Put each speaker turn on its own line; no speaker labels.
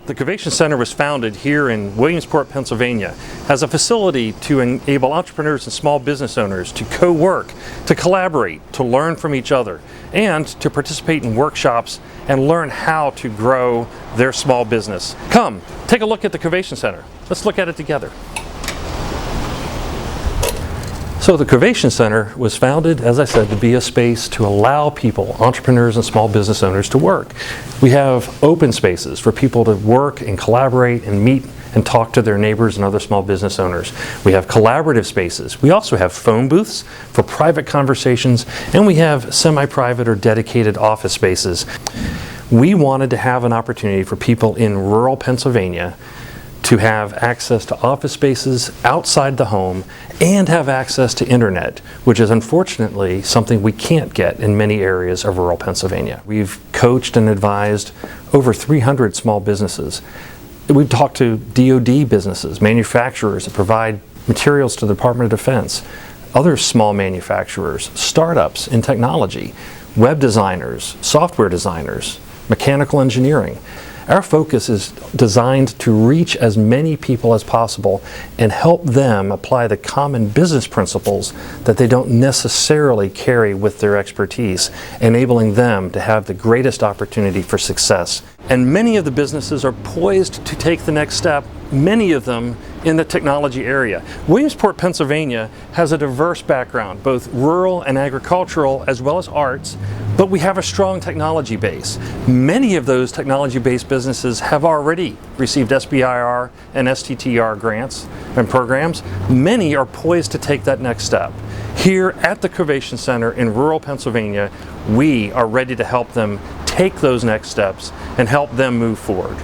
The Covation Center was founded here in Williamsport, Pennsylvania as a facility to enable entrepreneurs and small business owners to co-work, to collaborate, to learn from each other, and to participate in workshops and learn how to grow their small business. Come, take a look at the Covation Center. Let's look at it together. So the Covation Center was founded, as I said, to be a space to allow people, entrepreneurs and small business owners, to work. We have open spaces for people to work and collaborate and meet and talk to their neighbors and other small business owners. We have collaborative spaces. We also have phone booths for private conversations, and we have semi-private or dedicated office spaces. We wanted to have an opportunity for people in rural Pennsylvania to have access to office spaces outside the home and have access to internet, which is unfortunately something we can't get in many areas of rural Pennsylvania. We've coached and advised over 300 small businesses. We've talked to DoD businesses, manufacturers that provide materials to the Department of Defense, other small manufacturers, startups in technology, web designers, software designers, mechanical engineering. Our focus is designed to reach as many people as possible and help them apply the common business principles that they don't necessarily carry with their expertise, enabling them to have the greatest opportunity for success. And many of the businesses are poised to take the next step, many of them in the technology area. Williamsport, Pennsylvania has a diverse background, both rural and agricultural as well as arts, but we have a strong technology base. Many of those technology-based businesses have already received SBIR and STTR grants and programs. Many are poised to take that next step. Here at the Covation Center in rural Pennsylvania, we are ready to help them take those next steps and help them move forward.